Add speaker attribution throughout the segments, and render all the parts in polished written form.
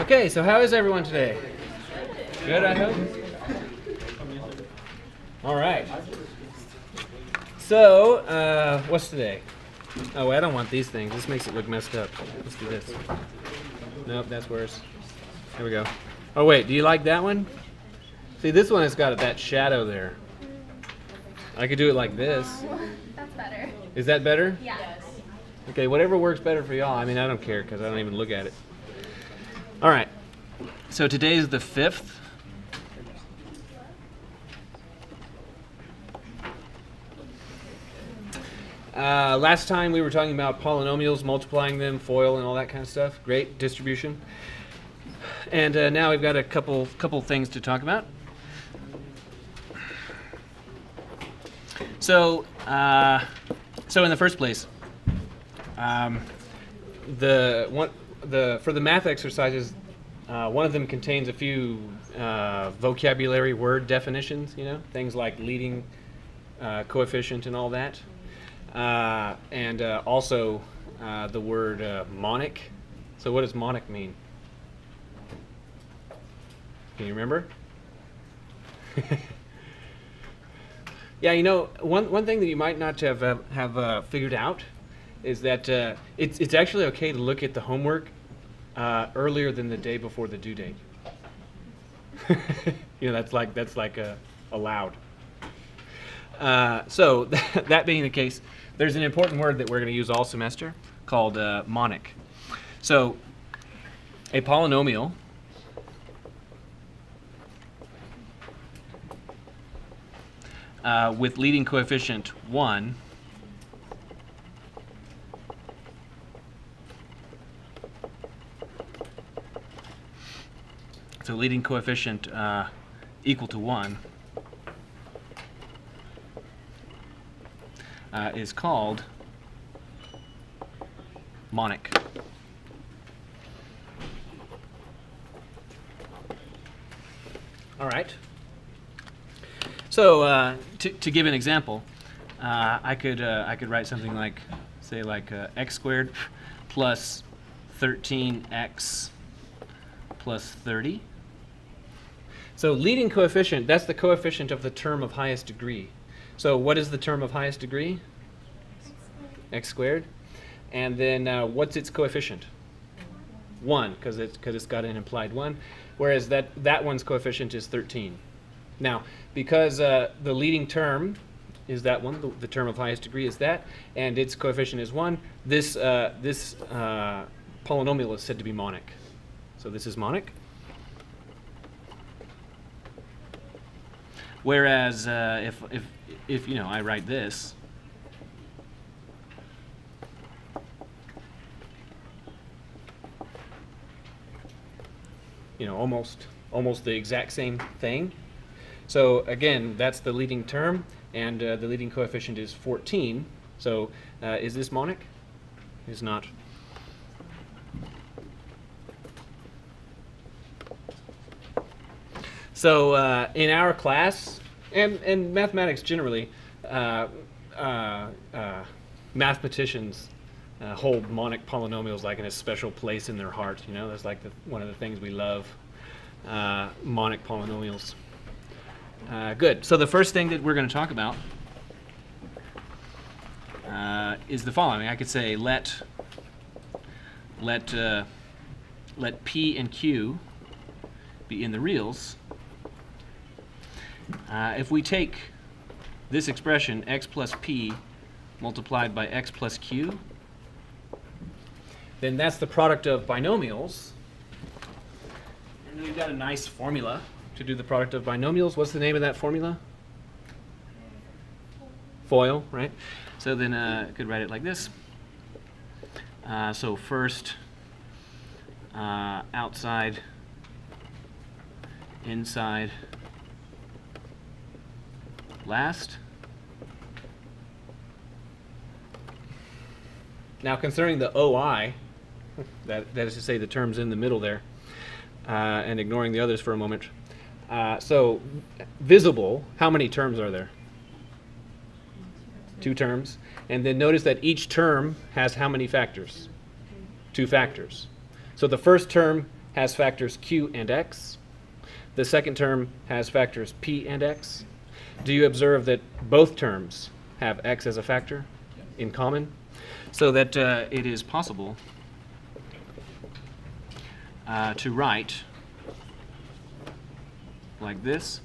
Speaker 1: Okay, so how is everyone today? Good, I hope. All right. So, what's today? Oh, wait, I don't want these things. This makes it look messed up. Let's do this. Nope, that's worse. Here we go. Oh, wait, do you like that one? See, this one has got that shadow there. I could do it like this.
Speaker 2: That's better.
Speaker 1: Is that better?
Speaker 2: Yeah.
Speaker 1: Okay, whatever works better for y'all. I mean, I don't care because I don't even look at it. All right. So today is the 5th. Last time we were talking about polynomials, multiplying them, FOIL, and all that kind of stuff. Great distribution. And now we've got a couple things to talk about. So, so in the first place, for the math exercises, one of them contains a few vocabulary word definitions. You know, things like leading coefficient and all that, and also the word monic. So, what does monic mean? Can you remember? Yeah, you know, one thing that you might not have figured out is that it's actually okay to look at the homework earlier than the day before the due date. You know, that's like allowed. So that being the case, there's an important word that we're going to use all semester called monic. So a polynomial with leading coefficient 1 so leading coefficient equal to 1 is called monic. All right. So to give an example, I could write something like, say, like x squared plus 13x plus 30. So leading coefficient, that's the coefficient of the term of highest degree. So what is the term of highest degree? X squared. And then what's its coefficient? 1, because it's got an implied 1, whereas that one's coefficient is 13. Now, because the leading term is that one, the term of highest degree is that, and its coefficient is 1, this polynomial is said to be monic. So this is monic. Whereas if you know, I write this, you know, almost the exact same thing. So again, that's the leading term, and the leading coefficient is 14. So is this monic? It is not. So in our class, and mathematics generally, mathematicians hold monic polynomials like in a special place in their heart. You know, that's like one of the things we love, monic polynomials. Good. So the first thing that we're going to talk about is the following. I could say let P and Q be in the reals. If we take this expression, x plus P multiplied by x plus Q, then that's the product of binomials. And we've got a nice formula to do the product of binomials. What's the name of that formula? FOIL, right? So then I could write it like this. So first, outside, inside, last. Now concerning the OI, that is to say the terms in the middle there, and ignoring the others for a moment. So visible, how many terms are there? 2 terms. And then notice that each term has how many factors? 2 factors. So the first term has factors q and x. The second term has factors p and x. Do you observe that both terms have x as a factor in common? So that it is possible to write like this.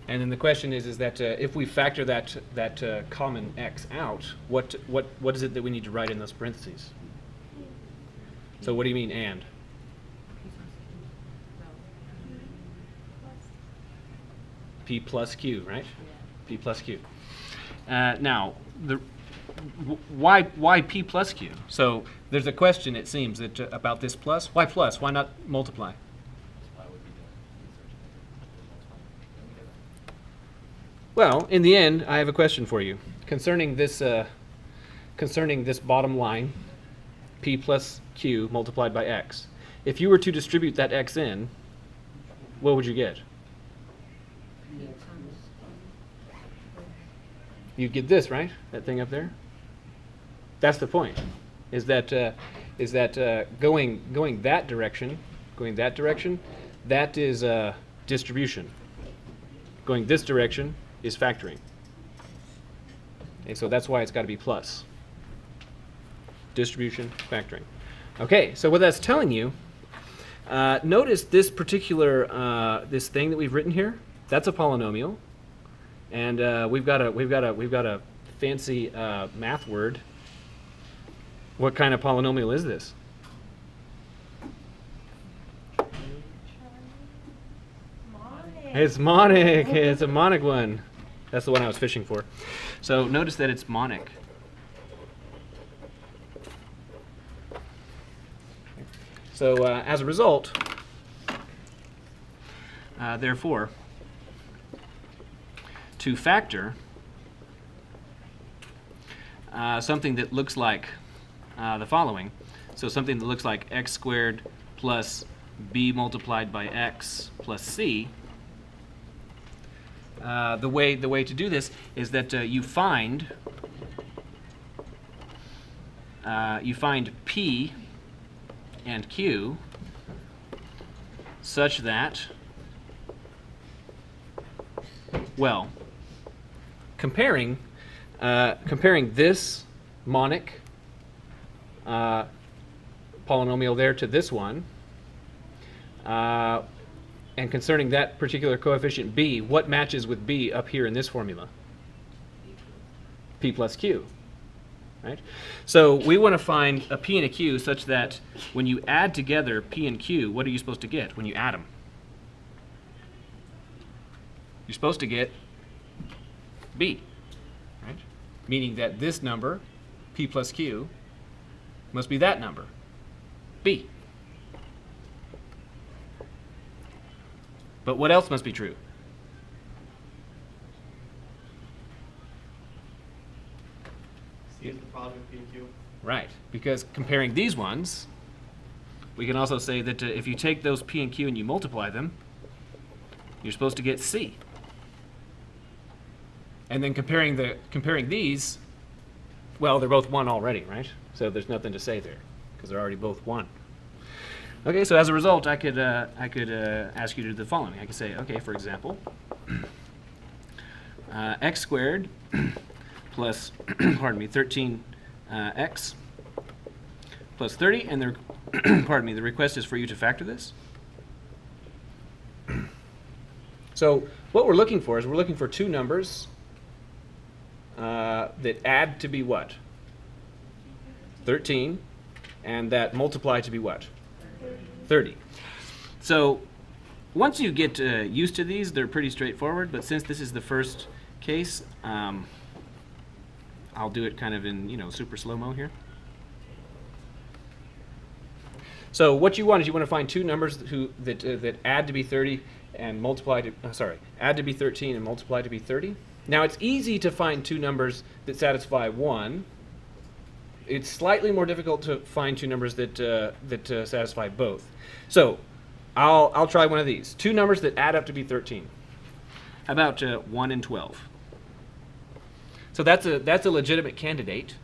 Speaker 1: And then the question is that if we factor that common x out, what is it that we need to write in those parentheses? So what do you mean and? P plus q, right? P plus q. Now, why p plus q? So there's a question, it seems, that about this plus. Why plus? Why not multiply? Well, in the end, I have a question for you concerning this bottom line, p plus q multiplied by x. If you were to distribute that x in, what would you get? You'd get this, right? That thing up there. That's the point. Is that going that direction? That is distribution. Going this direction is factoring. Okay, so that's why it's got to be plus. Distribution, factoring. Okay, so what that's telling you, notice this particular this thing that we've written here. That's a polynomial, and we've got a fancy math word. What kind of polynomial is this?
Speaker 2: Monic.
Speaker 1: It's monic. It's a monic one. That's the one I was fishing for. So notice that it's monic. So as a result, therefore, to factor something that looks like the following, so something that looks like x squared plus b multiplied by x plus c, the way to do this is that you find p and q such that, well, comparing this monic polynomial there to this one, and concerning that particular coefficient b, what matches with b up here in this formula? P plus q. Right? So we want to find a p and a q such that when you add together p and q, what are you supposed to get when you add them? You're supposed to get b, right? Meaning that this number, p plus q, must be that number, b. But what else must be true?
Speaker 3: C is the product of P and Q.
Speaker 1: Right, because comparing these ones, we can also say that if you take those p and q and you multiply them, you're supposed to get c. And then comparing these, well, they're both 1 already, right? So there's nothing to say there because they're already both 1. Okay, so as a result, I could ask you to do the following. I could say, okay, for example, x squared plus, pardon me, 13x plus 30, and the, pardon me, the request is for you to factor this. So what we're looking for is we're looking for two numbers that add to be what? 13, and that multiply to be what? 30. So once you get used to these, they're pretty straightforward, but since this is the first case, I'll do it kind of in, super slow-mo here. So what you want is you want to find two numbers that add to be 30 and multiply to, add to be 13 and multiply to be 30. Now it's easy to find two numbers that satisfy 1. It's slightly more difficult to find two numbers that satisfy both. So I'll try one of these. Two numbers that add up to be 13. How about 1 and 12? So that's a legitimate candidate,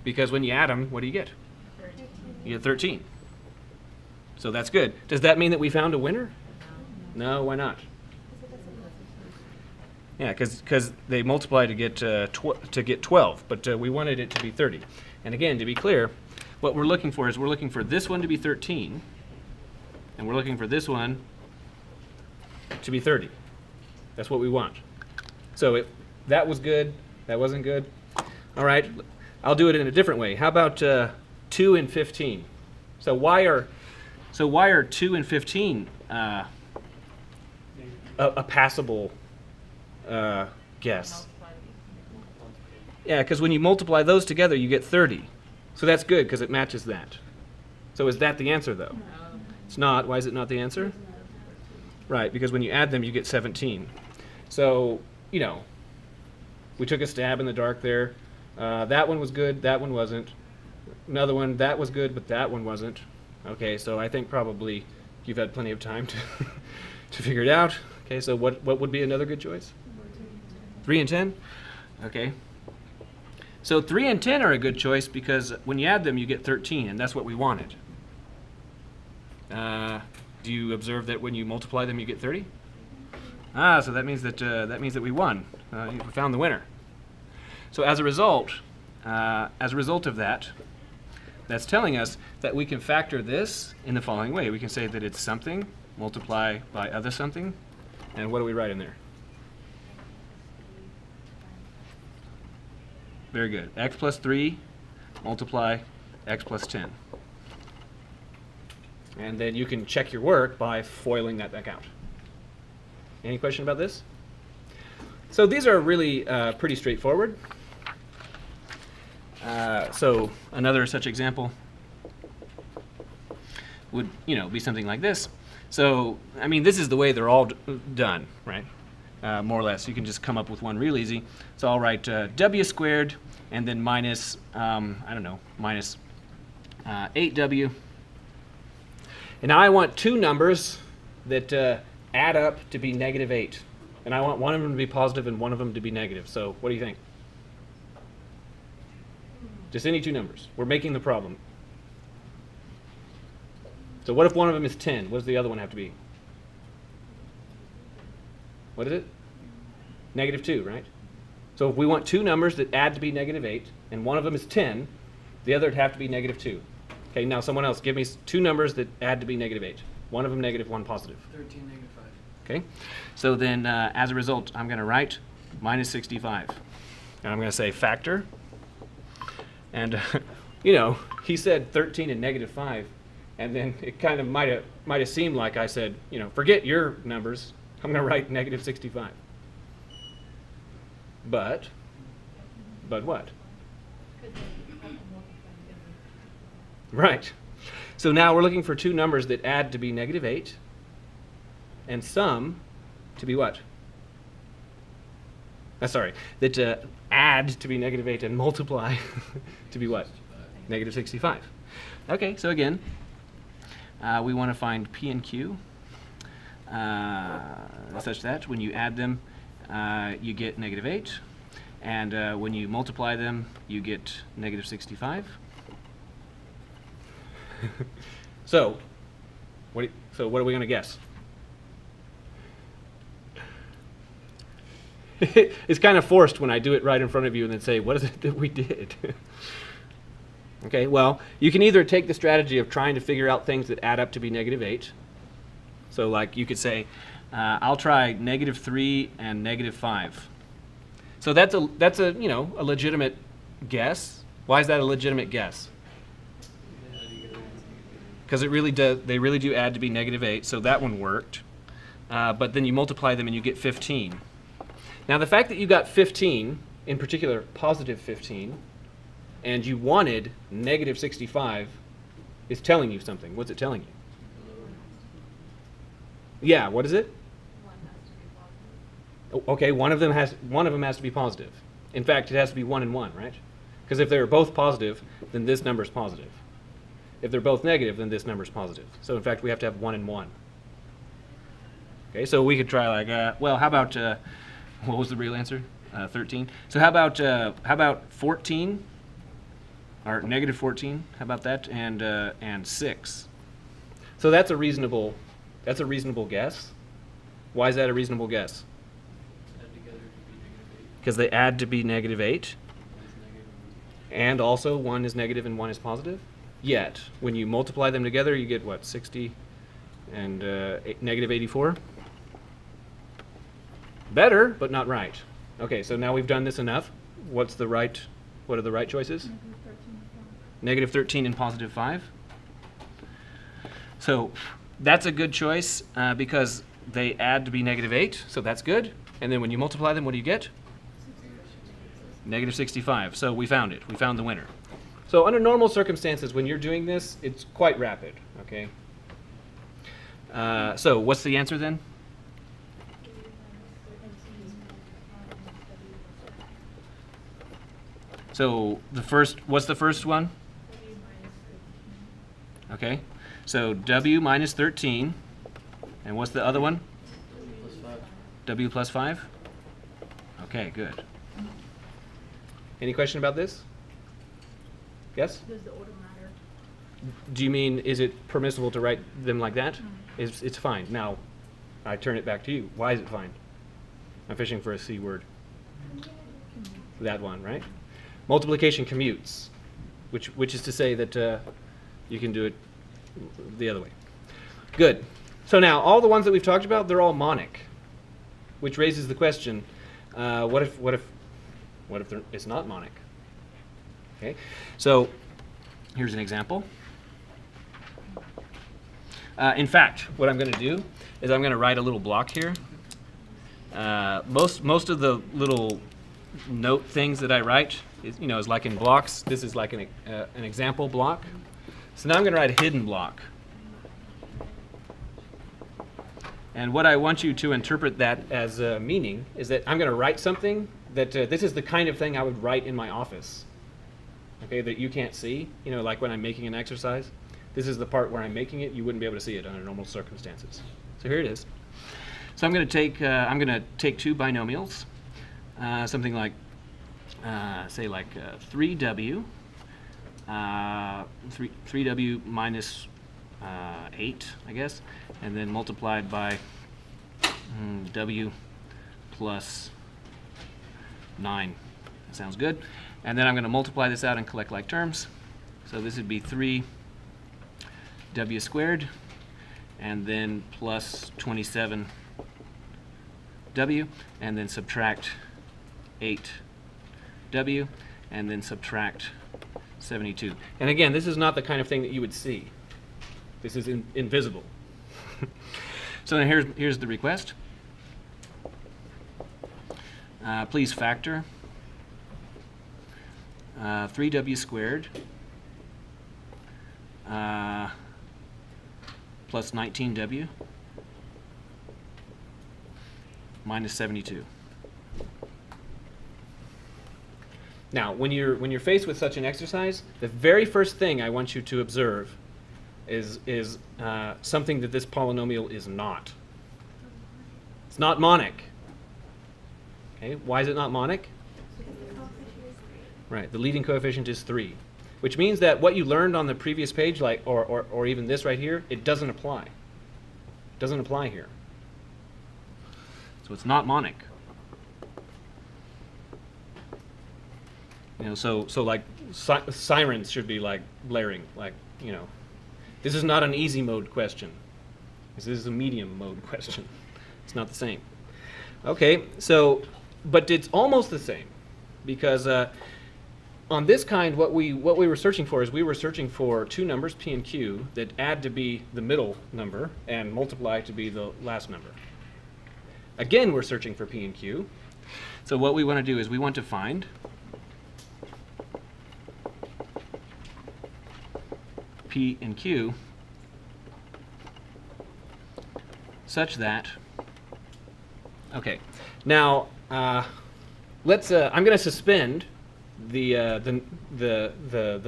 Speaker 1: because when you add them, what do you get?
Speaker 2: 13.
Speaker 1: You get 13. So that's good. Does that mean that we found a winner? No, why not? Yeah, because they multiply to get 12, but we wanted it to be 30. And again, to be clear, what we're looking for is we're looking for this one to be 13, and we're looking for this one to be 30. That's what we want. So that was good. That wasn't good. All right, I'll do it in a different way. How about 2 and 15? So why are 2 and 15 a passable guess? Yeah, because when you multiply those together, you get 30. So that's good because it matches that. So is that the answer, though? No. It's not. Why is it not the answer? Right, because when you add them, you get 17. So, you know, we took a stab in the dark there. That one was good. That one wasn't. Another one, that was good, but that one wasn't. Okay, so I think probably you've had plenty of time to figure it out. Okay, so what would be another good choice? 3 and 10? Okay. So 3 and 10 are a good choice because when you add them, you get 13, and that's what we wanted. Do you observe that when you multiply them, you get 30? Ah, so that means that we won. We found the winner. So as a result of that, that's telling us that we can factor this in the following way. We can say that it's something multiply by other something, and what do we write in there? Very good. X plus 3 multiply x plus 10. And then you can check your work by foiling that back out. Any question about this? So these are really pretty straightforward. So another such example would, be something like this. So, I mean, this is the way they're all done, right? More or less. You can just come up with one real easy. So I'll write w squared and then minus, minus 8w. And now I want two numbers that add up to be negative 8. And I want one of them to be positive and one of them to be negative. So what do you think? Just any two numbers. We're making the problem. So what if one of them is 10? What does the other one have to be? What is it? Negative 2, right? So if we want two numbers that add to be negative 8, and one of them is 10, the other would have to be negative 2. Okay, now someone else, give me two numbers that add to be negative 8. One of them negative, one positive.
Speaker 3: 13, negative 5.
Speaker 1: Okay, so then as a result, I'm going to write minus 65. And I'm going to say factor. And, he said 13 and negative 5. And then it kind of might have seemed like I said, forget your numbers. I'm going to write negative 65. But what? Right. So now we're looking for two numbers that add to be negative 8 and sum to be what? That add to be negative 8 and multiply to be what? Negative 65. Okay, so again, we want to find P and Q such that when you add them, you get negative 8. And when you multiply them, you get negative 65. So what are we going to guess? It's kind of forced when I do it right in front of you and then say, what is it that we did? Okay, well, you can either take the strategy of trying to figure out things that add up to be negative 8. So like you could say, I'll try negative 3 and negative 5. So that's a a legitimate guess. Why is that a legitimate guess? Because they really do add to be negative 8, so that one worked. But then you multiply them and you get 15. Now the fact that you got 15, in particular positive 15, and you wanted negative 65 is telling you something. What's it telling you? Yeah, what is it? Okay, one of them has to be positive. In fact, it has to be 1 and 1, right? Because if they're both positive, then this number is positive. If they're both negative, then this number is positive. So in fact, we have to have 1 and 1. Okay, so we could try like, well, how about what was the real answer? 13. So how about 14? Or negative 14? How about that? And 6. So that's a reasonable guess. Why is that a reasonable guess?
Speaker 3: Add together to be -8.
Speaker 1: Because they add to be -8,
Speaker 3: One's negative.
Speaker 1: and also one is negative and one is positive. Yet, when you multiply them together, you get what, 60 and -84? Better, but not right. Okay, so now we've done this enough. What are the right choices? -13 and +5. So that's a good choice because they add to be -8, so that's good. And then when you multiply them, what do you get? -65. So we found it. We found the winner. So under normal circumstances, when you're doing this, it's quite rapid, okay? So what's the answer then? So what's the first one? Okay, so W minus 13, and what's the other one?
Speaker 3: +5.
Speaker 1: W plus 5? Okay, good. Any question about this? Yes?
Speaker 2: Does the order matter?
Speaker 1: Do you mean, is it permissible to write them like that? It's fine. Now, I turn it back to you. Why is it fine? I'm fishing for a C word. That one, right? Multiplication commutes, which is to say that you can do it the other way. Good. So now, all the ones that we've talked about, they're all monic, which raises the question, what if it's not monic? Okay. So here's an example. In fact, what I'm going to do is I'm going to write a little block here. Most of the little note things that I write is like in blocks. This is like an example block. So now I'm going to write a hidden block. And what I want you to interpret that as meaning is that I'm going to write something that this is the kind of thing I would write in my office. Okay, that you can't see, like when I'm making an exercise. This is the part where I'm making it. You wouldn't be able to see it under normal circumstances. So here it is. So I'm going to take two binomials, something like, say like 3w, 3w minus 8, I guess, and then multiplied by w plus 9. That sounds good. And then I'm going to multiply this out and collect like terms. So this would be 3w squared, and then plus 27w, and then subtract 8w, and then subtract 72. And again, this is not the kind of thing that you would see. This is invisible. So then here's the request. Please factor 3w squared plus 19w minus 72. Now, when you're faced with such an exercise, the very first thing I want you to observe is something that this polynomial is not. It's not monic. Okay, why is it not monic? Right, the leading coefficient is 3, which means that what you learned on the previous page, like or even this right here, it doesn't apply. It doesn't apply here. So it's not monic. So like sirens should be like blaring, like, This is not an easy mode question. This is a medium mode question. It's not the same. Okay, so, but it's almost the same, because on this kind, what we were searching for is we were searching for two numbers, p and q, that add to be the middle number and multiply to be the last number. Again, we're searching for p and q. So what we want to do is we want to find p and q such that, okay, now let's I'm going to suspend the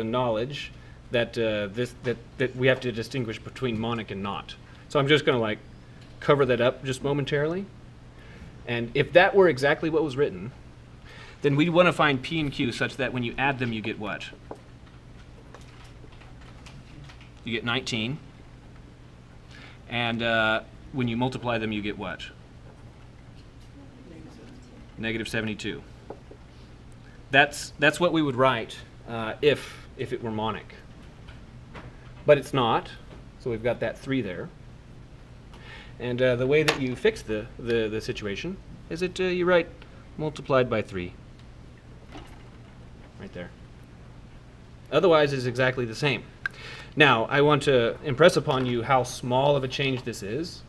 Speaker 1: knowledge that that we have to distinguish between monic and not. So I'm just going to like cover that up just momentarily. And if that were exactly what was written, then we want to find p and q such that when you add them, you get what? You get 19. And when you multiply them, you get what? Negative 72. That's what we would write if it were monic. But it's not, so we've got that 3 there. And the way that you fix the situation is that you write multiplied by 3. Right there. Otherwise, it's exactly the same. Now, I want to impress upon you how small of a change this is.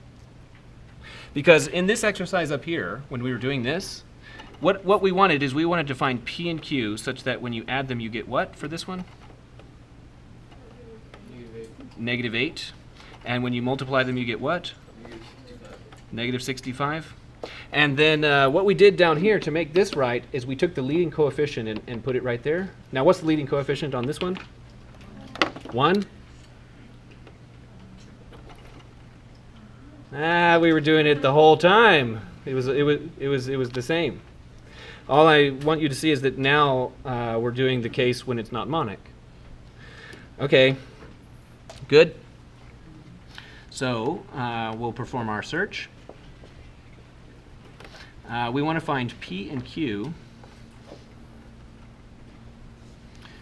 Speaker 1: Because in this exercise up here, when we were doing this, what we wanted is we wanted to find P and Q such that when you add them, you get what for this one? Negative 8. And when you multiply them, you get what? Negative 65. And then what we did down here to make this right is we took the leading coefficient and put it right there. Now, what's the leading coefficient on this one? 1. We were doing it the whole time. It was the same. All I want you to see is that now we're doing the case when it's not monic. Okay, good. So we'll perform our search. We want to find P and Q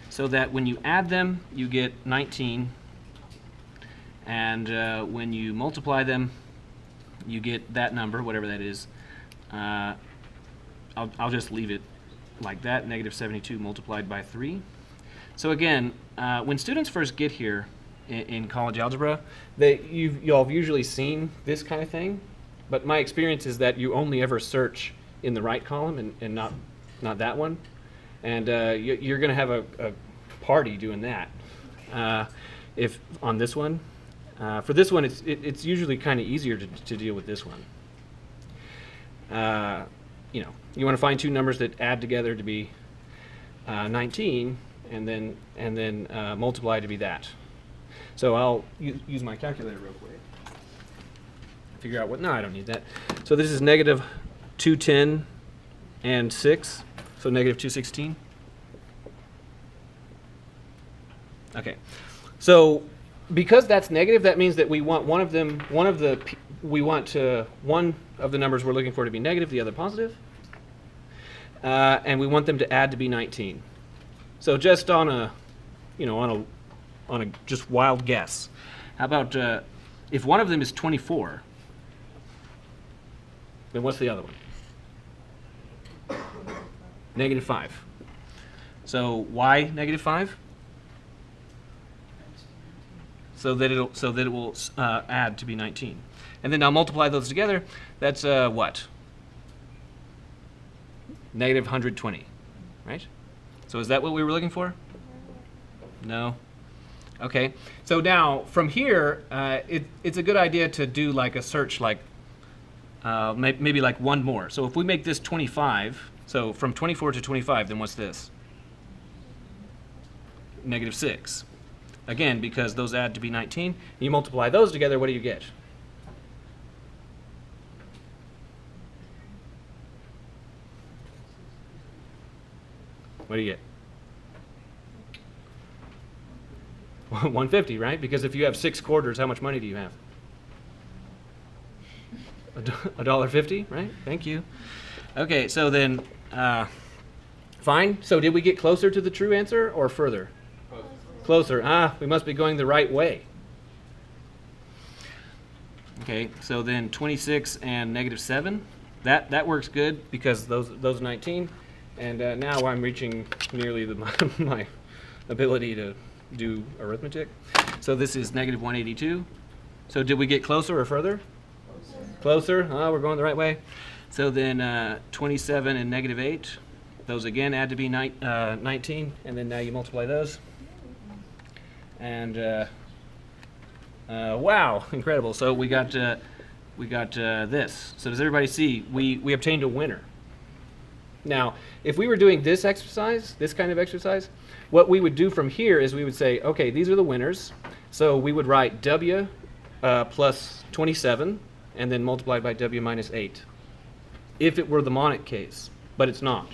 Speaker 1: so that when you add them, you get 19. And when you multiply them, you get that number, whatever that is. I'll just leave it like that, negative 72 multiplied by 3. So again, when students first get here in college algebra, y'all have usually seen this kind of thing. But my experience is that you only ever search in the right column and not that one. And you're going to have a party doing that. If on this one. For this one, it's usually kind of easier to deal with this one. You know, you want to find two numbers that add together to be 19, and then multiply to be that. So I'll use my calculator real quick. Figure out what. No, I don't need that. So this is negative 210 and 6. So negative 216. Okay. So because that's negative, that means that we want one of the numbers we're looking for to be negative, the other positive, and we want them to add to be 19. So just on a just wild guess, how about if one of them is 24, then what's the other one? Negative 5. So why negative 5? So that it will add to be 19. And then I'll multiply those together. That's what? Negative 120, right? So is that what we were looking for? No. Okay. So now from here, it's a good idea to do like a search, like maybe like one more. So if we make this 25, so from 24 to 25, then what's this? Negative 6. Again, because those add to be 19. You multiply those together, what do you get? What do you get? 150, right? Because if you have 6 quarters, how much money do you have? $1.50, right? Thank you. Okay, so then, fine. So did we get closer to the true answer or further? Closer. We must be going the right way. Okay, so then 26 and negative 7. That works good because those 19. And now I'm reaching nearly my ability to do arithmetic. So this is negative 182. So did we get closer or further? Closer. We're going the right way. So then 27 and negative 8. Those again add to be 19. And then now you multiply those. And wow, incredible! So we got this. So does everybody see? We obtained a winner. Now, if we were doing this exercise, this kind of exercise, what we would do from here is we would say, okay, these are the winners. So we would write W plus 27 and then multiplied by W minus 8. If it were the monic case, but it's not.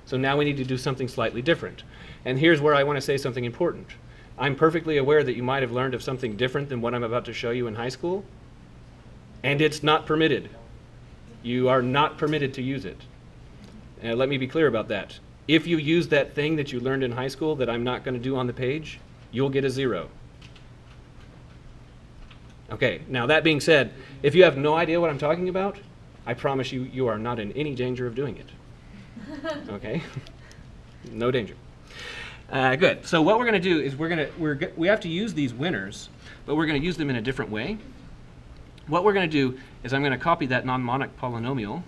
Speaker 1: So now we need to do something slightly different. And here's where I want to say something important. I'm perfectly aware that you might have learned of something different than what I'm about to show you in high school, And it's not permitted. You are not permitted to use it. And let me be clear about that. If you use that thing that you learned in high school that I'm not going to do on the page, you'll get a 0. Okay, now that being said, if you have no idea what I'm talking about, I promise you, you are not in any danger of doing it. Okay? No danger. Good. So what we're going to do is we have to use these winners, but we're going to use them in a different way. What we're going to do is I'm going to copy that non-monic polynomial.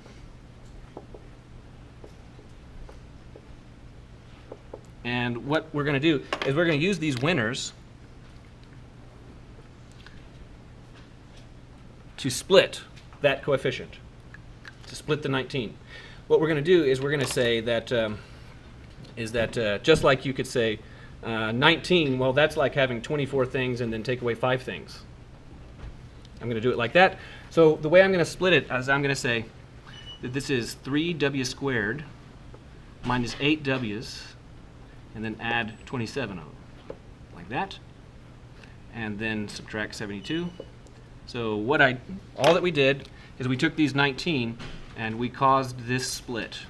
Speaker 1: And what we're going to do is we're going to use these winners to split that coefficient, to split the 19. What we're going to do is we're going to say that, just like you could say 19, well, that's like having 24 things and then take away 5 things. I'm going to do it like that. So the way I'm going to split it is I'm going to say that this is 3w squared minus 8w's, and then add 27 of them, like that, and then subtract 72. So all that we did is we took these 19 and we caused this split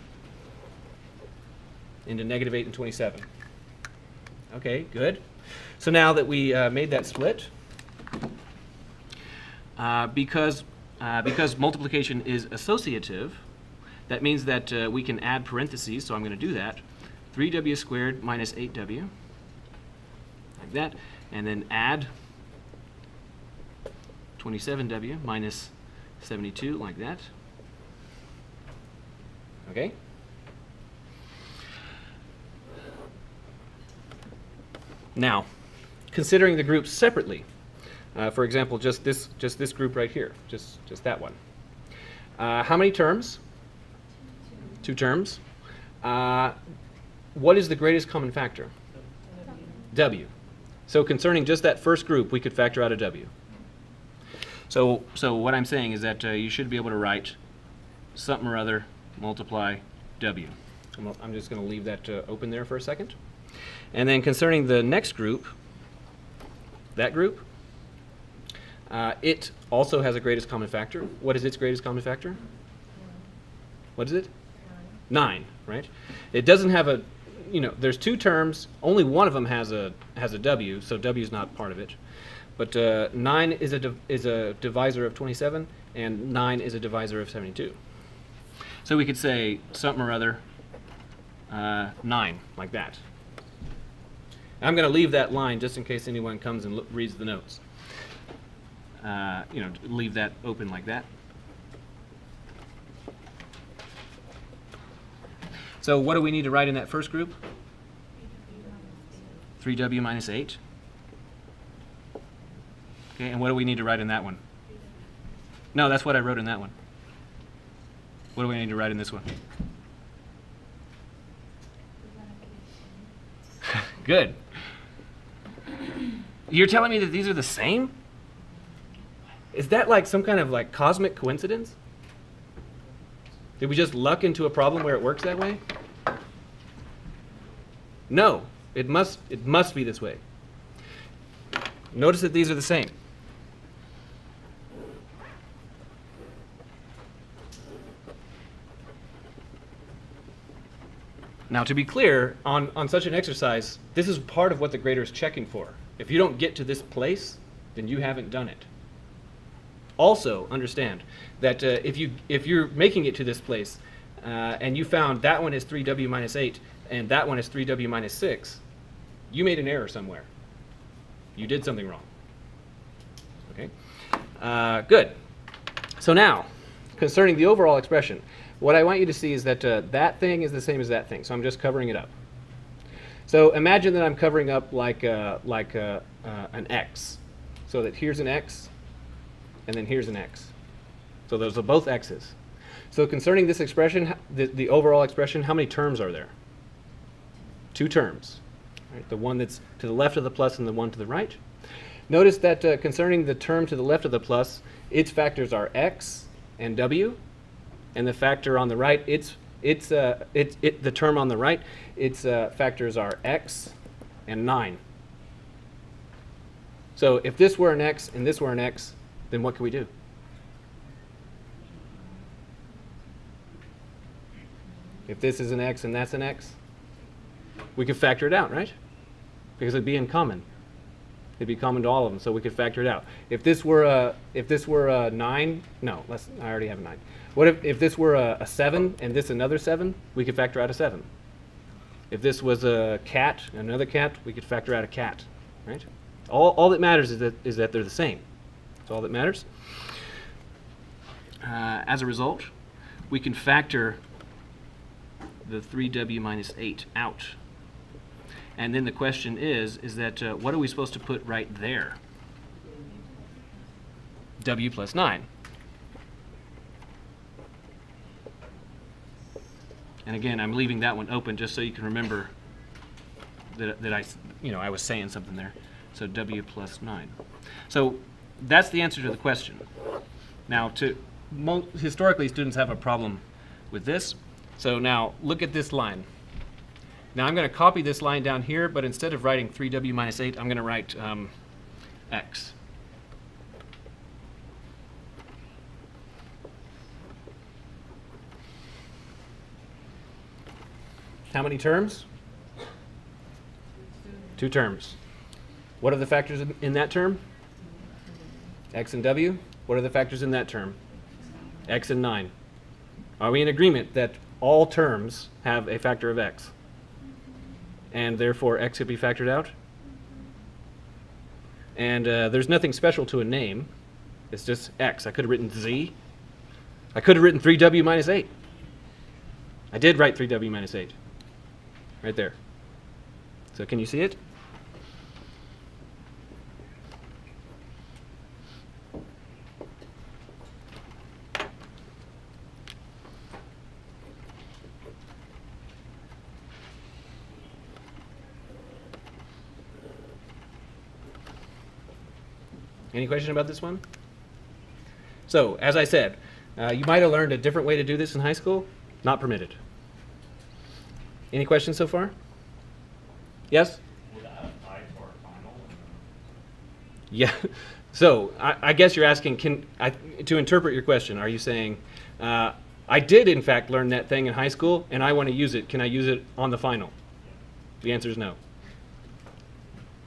Speaker 1: into negative 8 and 27. Okay, good. So now that we made that split, because multiplication is associative, that means that we can add parentheses, so I'm going to do that. 3w squared minus 8w, like that, and then add 27w minus 72, like that. Okay? Now, considering the groups separately, for example, just this group right here, just that one. How many terms? 2 terms. What is the greatest common factor? W. So concerning just that first group, we could factor out a W. So what I'm saying is that you should be able to write something or other multiply W. I'm just going to leave that open there for a second. And then concerning the next group, that group, it also has a greatest common factor. What is its greatest common factor? What is it? 9, right? It doesn't have a, there's 2 terms. Only one of them has a W, so W is not part of it. But 9 is a divisor of 27, and 9 is a divisor of 72. So we could say something or other 9, like that. I'm going to leave that line just in case anyone comes and reads the notes. Leave that open like that. So what do we need to write in that first group? 3w minus 8. Okay, and what do we need to write in that one? No, that's what I wrote in that one. What do we need to write in this one? Good. You're telling me that these are the same? Is that like some kind of like cosmic coincidence? Did we just luck into a problem where it works that way? No, it must be this way. Notice that these are the same. Now, to be clear, on such an exercise, this is part of what the grader is checking for. If you don't get to this place, then you haven't done it. Also, understand that if you're making it to this place and you found that one is 3w minus 8 and that one is 3w minus 6, you made an error somewhere. You did something wrong. Okay? Good. So now, concerning the overall expression, what I want you to see is that that thing is the same as that thing. So I'm just covering it up. So imagine that I'm covering up like an x. So that here's an x, and then here's an x. So those are both x's. So concerning this expression, the overall expression, how many terms are there? 2 terms. Right? The one that's to the left of the plus and the one to the right. Notice that concerning the term to the left of the plus, its factors are x and w, and the factor on the right, the term on the right, its factors are x and 9. So if this were an x and this were an x, then what could we do? If this is an x and that's an x, we could factor it out, right? Because it'd be in common. It'd be common to all of them, so we could factor it out. If this were a 9, no, I already have a 9. What if this were a 7 and this another 7? We could factor out a 7. If this was a cat, another cat, we could factor out a cat, right? All that matters is that they're the same. That's all that matters. As a result, we can factor the 3w minus 8 out. And then the question is that what are we supposed to put right there? W plus 9. And again, I'm leaving that one open just so you can remember that I was saying something there. So W plus 9. So that's the answer to the question. Now, historically, students have a problem with this. So now look at this line. Now I'm going to copy this line down here, but instead of writing 3w minus 8, I'm going to write x. How many terms? 2 terms. What are the factors in that term? X and w. What are the factors in that term? X and 9. Are we in agreement that all terms have a factor of x? And therefore x could be factored out? And there's nothing special to a name. It's just x. I could have written z. I could have written 3w minus 8. I did write 3w minus 8. Right there. So can you see it? Any question about this one? So, as I said, you might have learned a different way to do this in high school. Not permitted. Any questions so far? Yes?
Speaker 4: Will that apply to our final?
Speaker 1: Yeah. So, I guess you're asking, to interpret your question, are you saying, I did in fact learn that thing in high school and I want to use it. Can I use it on the final? The answer is no.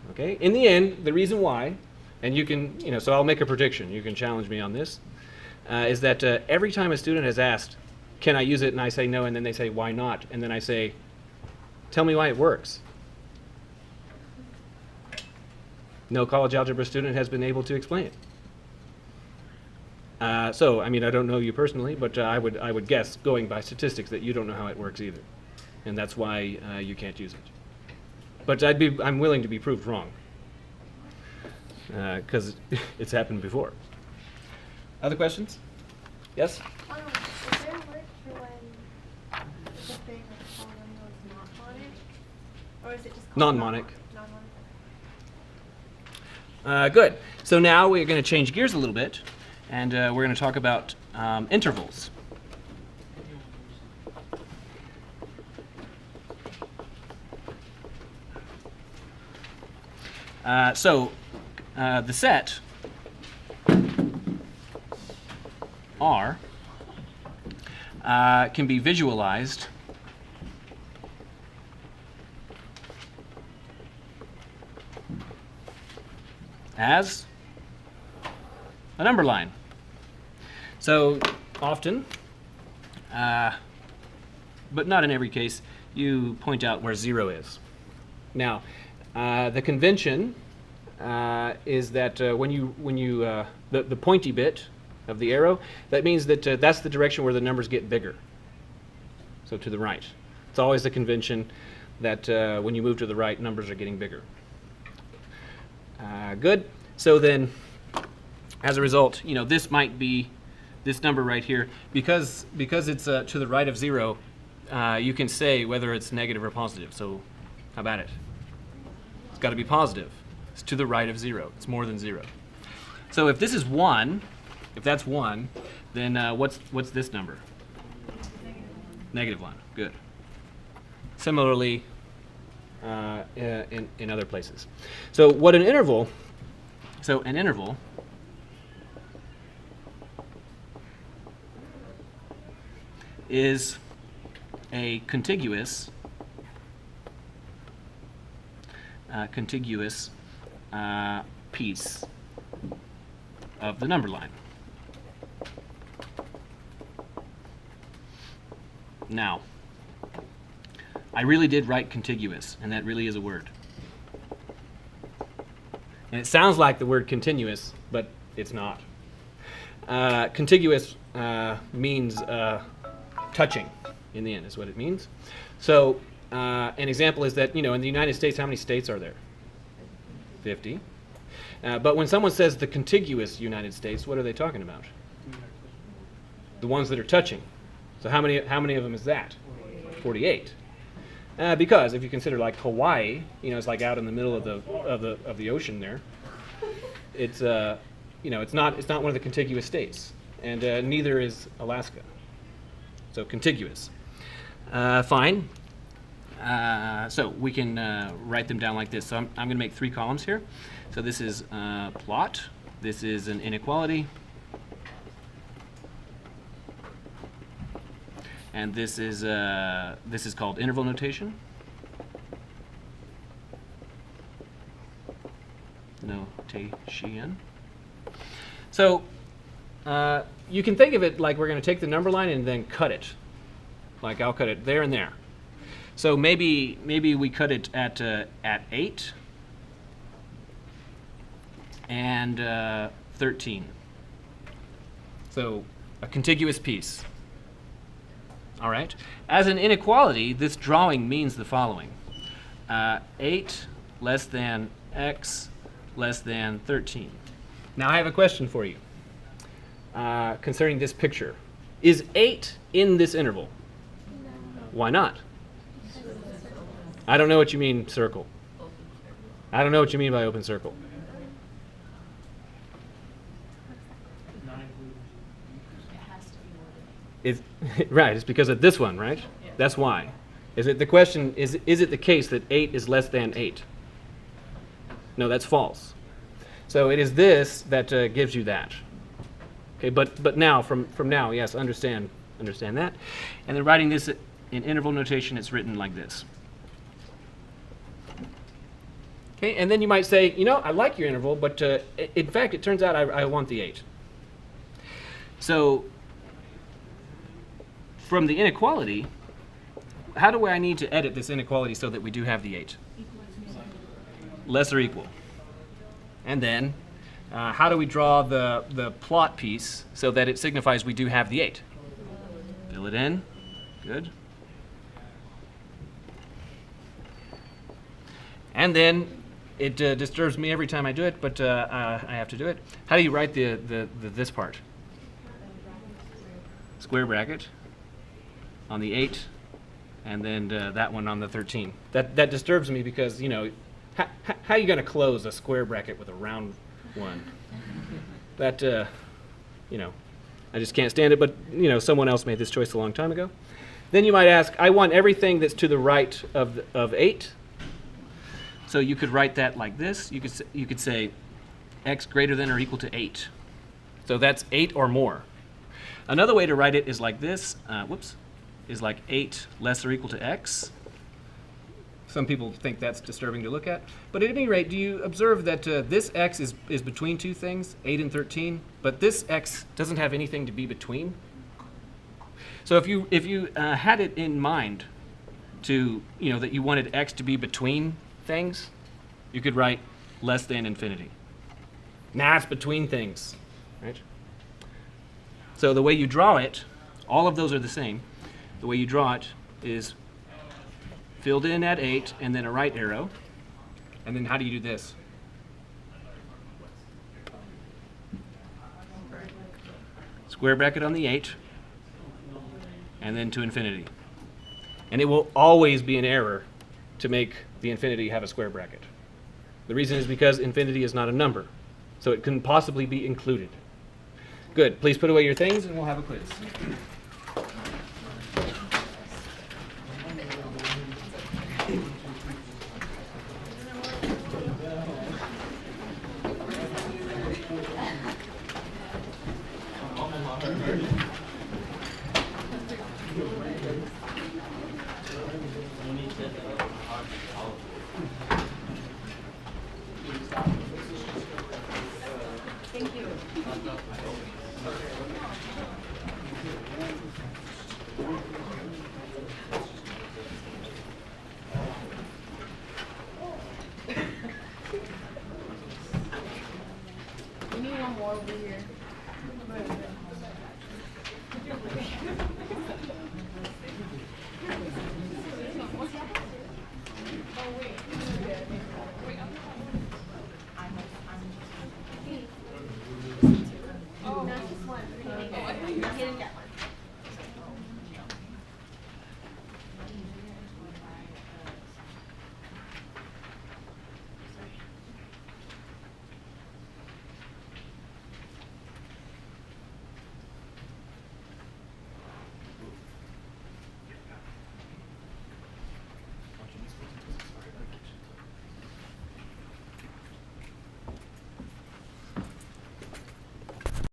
Speaker 1: Okay? In the end, the reason why, and you can, so I'll make a prediction. You can challenge me on this, is that every time a student has asked, can I use it? And I say no, and then they say, why not? And then I say, tell me why it works. No college algebra student has been able to explain it. So, I mean, I don't know you personally, but I would guess, going by statistics, that you don't know how it works either. And that's why you can't use it. But I'm willing to be proved wrong, because it's happened before. Other questions? Yes?
Speaker 2: Is there a word for when the thing or polynomial is not monic? Or is it just called
Speaker 1: Non-monic.
Speaker 2: Non-monic?
Speaker 1: Good. So now we're going to change gears a little bit, and we're going to talk about intervals. The set R can be visualized as a number line. So often, but not in every case, you point out where 0 is. Now, the convention is that the pointy bit of the arrow, that means that that's the direction where the numbers get bigger. So to the right. It's always the convention that when you move to the right, numbers are getting bigger. Good. So then, as a result, this might be this number right here, because it's to the right of 0. You can say whether it's negative or positive. So how about it? It's got to be positive. It's to the right of 0. It's more than 0. So if this is 1, if that's 1, then what's this number? Negative 1. Good. Similarly, in other places. So what an interval? So an interval is a contiguous piece of the number line. Now, I really did write contiguous, and that really is a word. And it sounds like the word continuous, but it's not. Contiguous means touching, in the end, is what it means. So an example is that, in the United States, how many states are there? 50. But when someone says the contiguous United States, what are they talking about? The ones that are touching. So how many of them is that? 48. Because if you consider like Hawaii, it's like out in the middle of the ocean there. It's it's not one of the contiguous states, and neither is Alaska. So contiguous. Fine. So we can write them down like this. So I'm going to make 3 columns here. So this is plot. This is an inequality. And this is called interval notation. Notation. So you can think of it like we're going to take the number line and then cut it. Like I'll cut it there and there. So maybe we cut it at 8 and 13. So a contiguous piece. All right. As an inequality, this drawing means the following: 8 less than x less than 13. Now I have a question for you concerning this picture. Is 8 in this interval?
Speaker 2: No.
Speaker 1: Why not? I don't know what you mean circle. I don't know what you mean by open circle. It's, right, it's because of this one, right? Yeah. That's why. Is it the question, is it the case that 8 is less than 8? No, that's false. So it is this that gives you that. Okay, but now, from now, yes, understand that. And then writing this in interval notation, it's written like this. Okay, and then you might say, I like your interval, but in fact, it turns out I want the 8. So from the inequality, how do I need to edit this inequality so that we do have the 8? Less or equal. And then, how do we draw the plot piece so that it signifies we do have the 8? Fill it in. Good. And then, it disturbs me every time I do it, but I have to do it. How do you write this part? Square bracket on the 8, and then that one on the 13. That disturbs me because, how are you going to close a square bracket with a round one? That, I just can't stand it, but, someone else made this choice a long time ago. Then you might ask, I want everything that's to the right of 8. So you could write that like this. You could say x greater than or equal to 8. So that's 8 or more. Another way to write it is like this. Is like 8 less or equal to x. Some people think that's disturbing to look at. But at any rate, do you observe that this x is between two things, 8 and 13, but this x doesn't have anything to be between? So if you had it in mind to, that you wanted x to be between things, you could write less than infinity. Nah, it's between things, right? So the way you draw it, all of those are the same. The way you draw it is filled in at 8 and then a right arrow. And then how do you do this? Square bracket on the 8 and then to infinity. And it will always be an error to make the infinity have a square bracket. The reason is because infinity is not a number, so it couldn't possibly be included. Good. Please put away your things and we'll have a quiz.